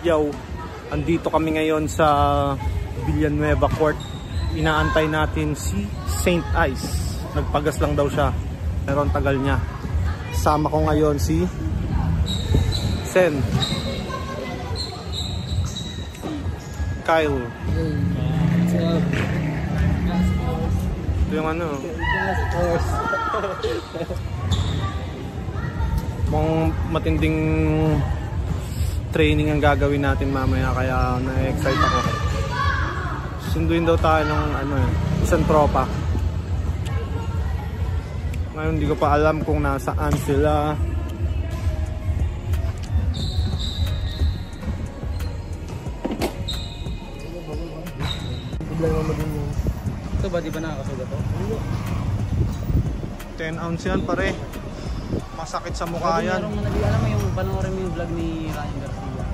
Yo, andito kami ngayon sa Villanueva Court. Inaantay natin si Saint Ice. Nagpagas lang daw siya, pero ang tagal niya. Sama ko ngayon si Sen, Kyle. Ito yung ano, mukhang matinding training ang gagawin natin mamaya, kaya na-excite ako. Sunduin daw tayo ng isang tropa. Ngayon hindi ko pa alam kung nasaan sila. Ito ba, di ba nakakasugat to? 10 ounce yan pare. Masakit sa mukha yan. Alam mo yung panoorin mo yung vlog ni Ryan Garcia.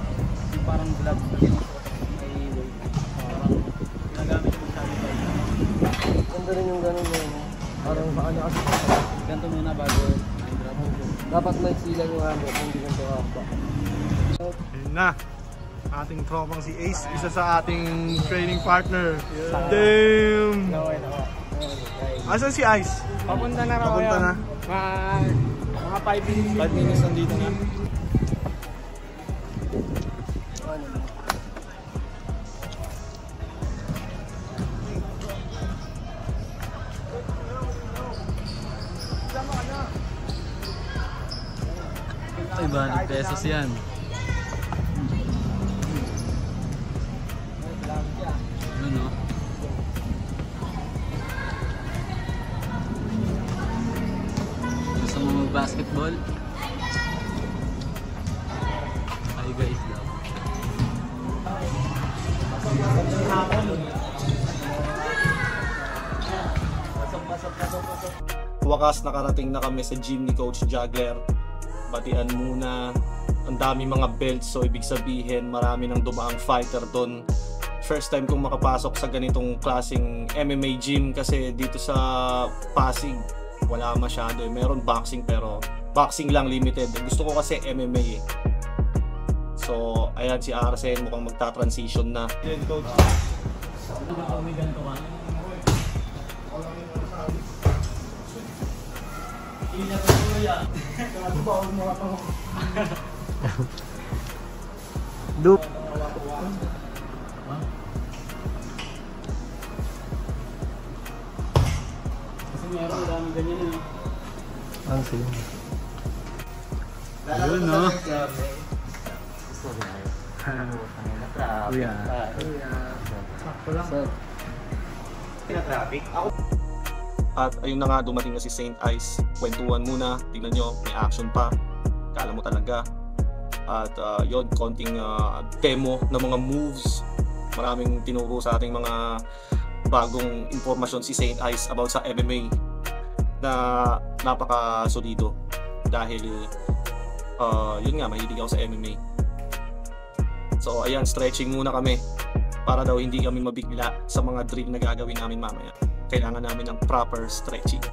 Yung parang vlog na sinusuot may weight. Parang ginagamit yung sabi ko. Ganda rin yung gano'n mo. Parang baka nakasuot. Ganito muna bago i-drop. Dapat may silang yung hammer, hindi ganito hapa. Ayun na. Ating tropang si Ace, isa sa ating training partner. Damn! Asan si Ice? Papunta na raw. Papunta na? Mga 5 minutes. 5 minutes nandito na. Ay, 20 pesos yan. Ano no? Gusto mo mag-basketball? Ay guys daw. Wakas nakarating na kami sa gym ni Coach Juggler. Batian muna. Ang dami mga belts, so ibig sabihin marami nang dumaang fighter doon. First time kong makapasok sa ganitong klaseng MMA gym kasi dito sa Pasig wala masyado. Meron boxing pero boxing lang, limited. Gusto ko kasi MMA eh. So ayan si Arsen mukhang magta-transition na. Yan coach. Dup. Kasi meron dami ganyan eh. Ang sige. Ayun no. Kuya. Traffic. At ayun na nga, dumating na si Saint Ice. Kwentuhan muna, tingnan nyo, may action pa. Kala mo talaga. At yun, konting demo ng mga moves. Maraming tinuro sa ating mga bagong impormasyon si Saint Ice about sa MMA na napaka-solido. Dahil yun nga, mahilig ako sa MMA. So ayan, stretching muna kami para daw hindi kami mabigla sa mga drill na gagawin namin mamaya. Kailangan namin ng proper stretching.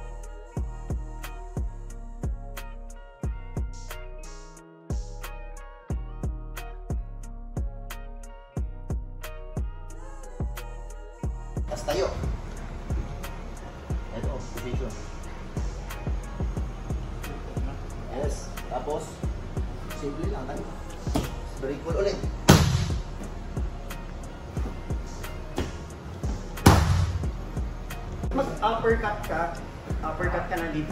Tapos tayo. Ito, position. Yes. Tapos, simple lang tayo. Break ball ulit. Mag-uppercut ka na dito.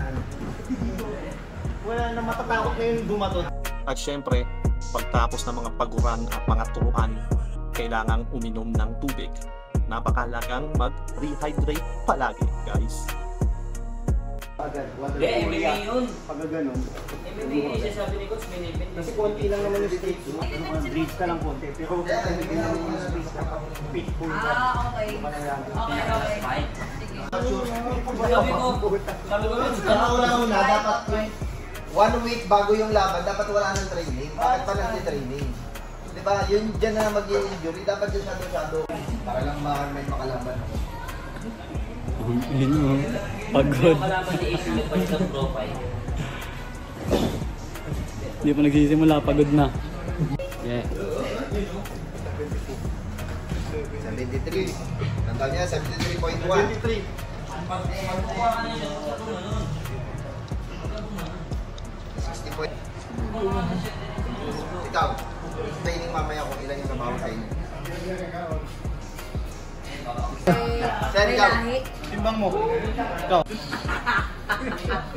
Wala na, matatakot na yung bumato. At syempre, pagtapos ng mga paguran at mga turuan, kailangang uminom ng tubig. Napakalagang mag-rehydrate palagi, guys. MMA yun. Pag gano'n. MMA yun, sabi ni Coach, minipin. Kasi konti lang naman yung stage. Breathe ka lang konti. Pero hindi naman yung space ka pa. Pitbull ka. Okay. Okay. Sabi ko, Una, dapat one week bago yung laban, dapat wala ng training. Bakit pa nagtitraining? Diba? Yun dyan na mag-i-injury. Dapat yung shadow. Para lang may makalaban ako. yun mo. Pagod. Malaman ni Ace yung pag-isang profile. Hindi pa nagsisimula, pagod na. Yeah. 73. Tandaan niya, 73.1. 73. Ikaw, training mamaya kung ilan yung nabawa sa inyo. Sir, ikaw. Timbang mo. Ikaw.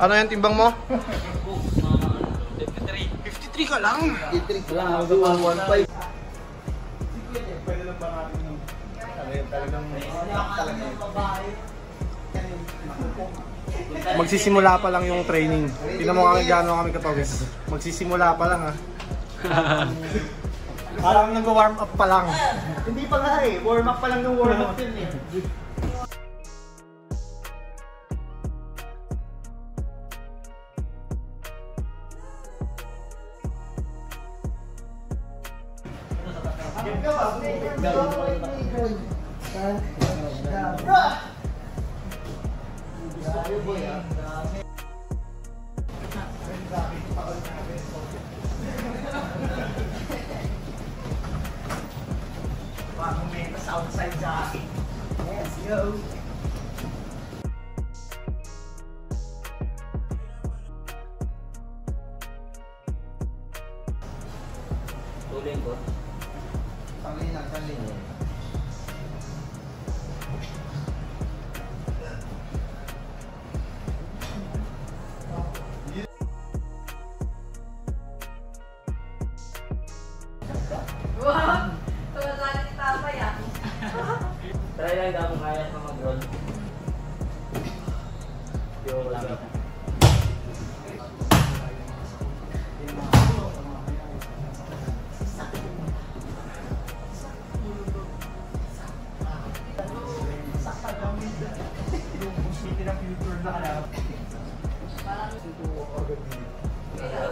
Ano yan timbang mo? 53 ka lang. 53 lang, 115. Pwede lang ba natin yung talagang Magsisimula pa lang yung training. Tingnan mo kami gaano kami kapagod. Magsisimula pa lang ha. Parang nag-warm up pa lang. Hindi pa nga eh. Warm up pa lang ng warm up yun eh. Outside sa akin. Let's go. Tuloy ko. Tangin na, tangin. Wow! Tumasali si Tapay ah. Try lang daw kung kaya sa mag-roll. Yung lang.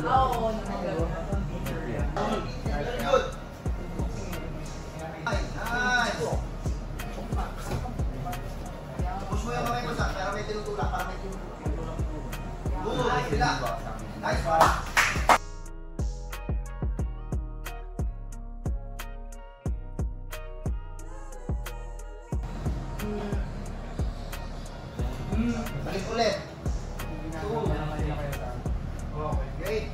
Oo, Good. Nice. Push mo yung kamay mo sa, para may tinutulak, para may tinutulak. Good, sila. Nice one. Balik ulit. Great.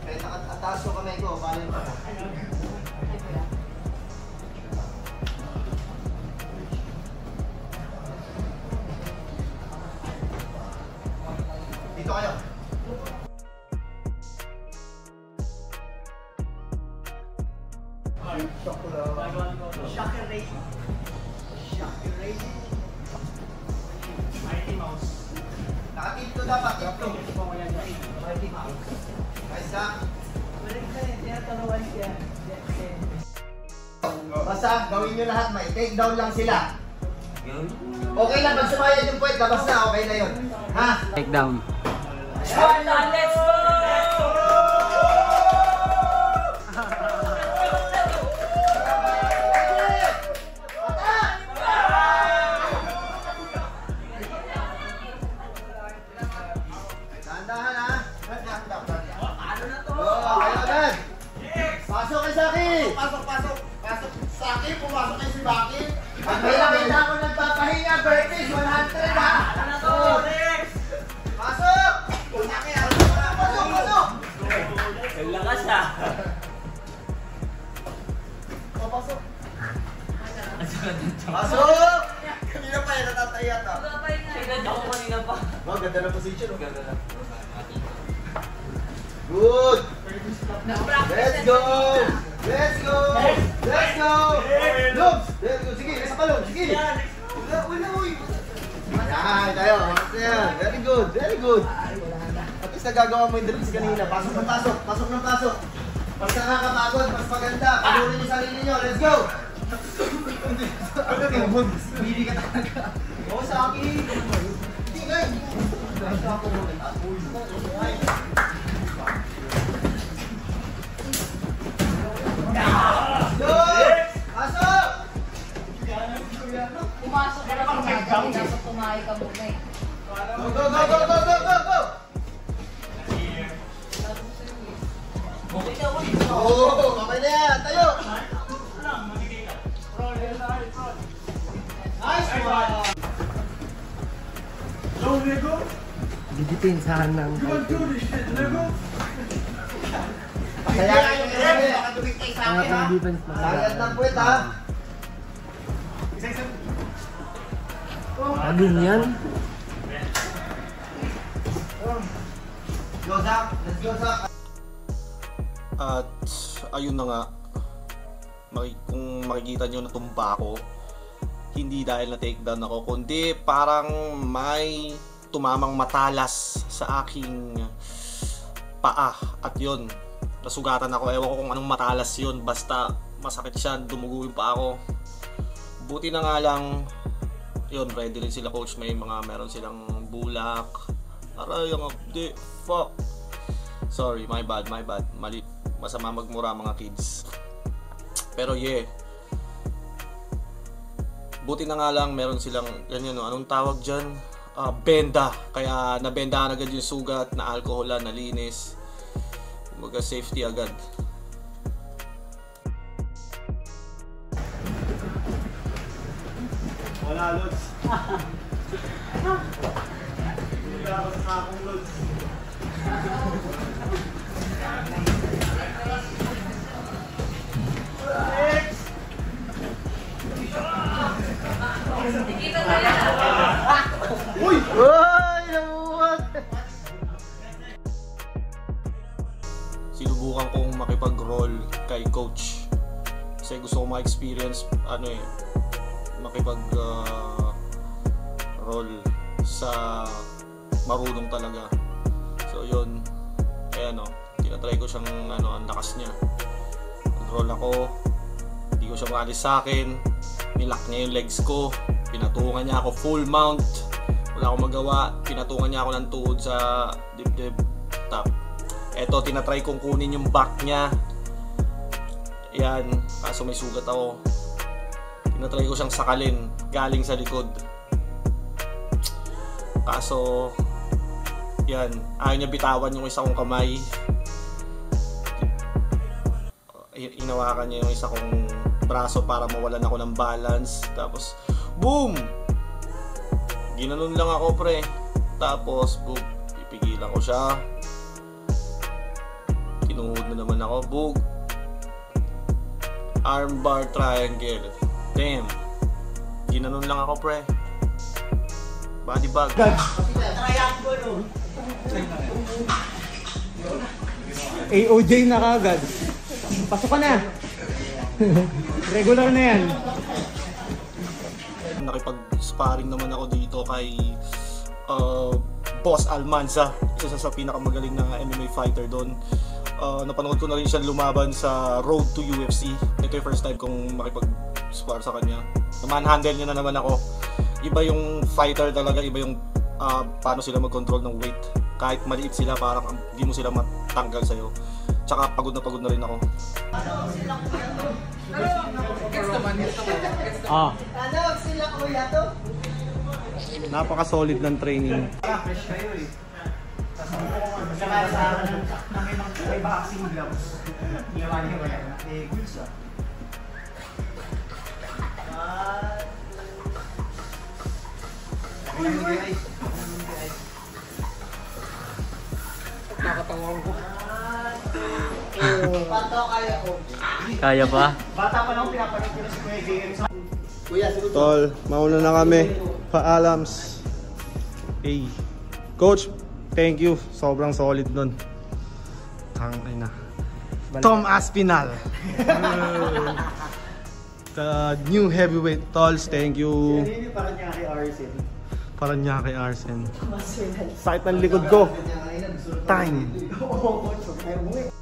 Kaya nakataas ko kamay ko, paano pa? Dito kayo. Shocker Ray. Shocker Ray. Mighty Mouse. Nakatilto dapat, tilto. Mighty Mouse. Nice ha? Basta gawin nyo lahat, may take down lang sila. Okay lang, pag sumayad yung point, labas na, okay na yun. Ha? Take down. let's go! Dahan-dahan ha? Oh, kayo agad. Pasok kay Saki. Pasok Saki, pumasok kay si Baki. Pag may nakita ako nagpapahinga, Bertis, 100 ha? Pasok! Saki, pasok! Ang lakas ah. Pasok! Pasok! Kanina pa yan, natataya ka. Tapay nga. Tignan ako kanina pa. Wow, ganda na position. Oh. Ganda lang. Good! Nag-practice Let's na go! siya. Let's go! Let's go! Loops! Let's go! Sige, nasa palong. Sige! Wala, uy! Yan, tayo. Yan. Very good. Very good. At least nagagawa mo yung drills kanina. Pasok ng pasok. Pasok ng pasok. Mas nakakapagod, mas maganda. Panurin yung sarili nyo. Let's go! Ano yung good? Bili ka talaga. Oo, sa akin. Hindi nga. Pasok! Pumasok ka na pag dapat tumahay ka muna eh. Go, go, go, go, go, go, go! Oo, kamay na yan. Tayo. Nice one. Didepensahan ng Pasayahin yung grabe. angat ng defense na Sayang ng puwet ha. Agin yan. Go Zach. Let's go Zach. At ayun na nga, kung makikita nyo natumba ako, hindi dahil na takedown ako, kundi parang may tumamang matalas sa aking paa. At yun, nasugatan ako. Ewan ko kung anong matalas yun, basta masakit siya, dumugo yung paa ko. Buti na nga lang, yun, ready rin sila coach, meron silang bulak. Aray, ang abdi, fuck. Sorry, my bad, mali, masama magmura mga kids. Pero yeah, buti na nga lang meron silang ganyan, no? Anong tawag dyan? Benda. Kaya nabendahan agad yung sugat, na alcoholan, nalinis. Kumbaga safety agad. Wala, Lods. Wala ako sa sakong, Lods. Nakikita na yan. Uy! Namuhat! Sinubukan kong makipag-roll kay coach. Kasi gusto ko ma-experience, makipag-roll sa marunong talaga. So yun, ayan o, tinatry ko siyang ang lakas niya. Nag-roll ako, hindi ko siya maalis sa akin, nilak niya yung legs ko, pinatungan niya ako full mount, wala akong magawa, pinatungan niya ako ng tuhod sa dibdib, tap. Eto, tinatry kong kunin yung back niya, ayan, kaso may sugat ako. Tinatry ko siyang sakalin galing sa likod, kaso yan, ayaw niya bitawan yung isa kong kamay. Inawakan niya yung isa kong braso para mawalan ako ng balance. Tapos boom, ginanon lang ako pre. Tapos boom, pipigilan ko siya, tinuhod na naman ako, boom, armbar triangle. Damn, ginanon lang ako pre, body bag. AOJ na kagad. Pasok ka na. Regular na yan. Nakipag-sparring naman ako dito kay Boss Almanza, isa sa pinakamagaling na MMA fighter doon. Napanood ko na rin siya lumaban sa Road to UFC. Ito yung first time kong makipag-spar sa kanya. Manhandle niya na naman ako. Iba yung fighter talaga, iba yung paano sila mag-control ng weight. Kahit maliit sila, parang hindi mo sila matanggal sa'yo. Tsaka pagod na rin ako. Tanawag sila kuya to. Napaka-solid ng training. Fresh kayo eh. Saka sa akin may boxing gloves. Ginawa niyo ba yan? Goods ah. Nakatawang ko. Pato kaya ko. Kaya pa? Bata pa lang pinapanood ko na si Kuya JM sa... Kuya, siguro. Tol, mauna na kami. Paalams. Hey. Coach, thank you. Sobrang solid nun. Tangay na. Tom Aspinal. The new heavyweight. Tols, thank you. Hindi parang niya kay Arsen. Paranaque Arsen. Sakit ng likod ko. Time. Oo, coach. Huwag tayo umuwi.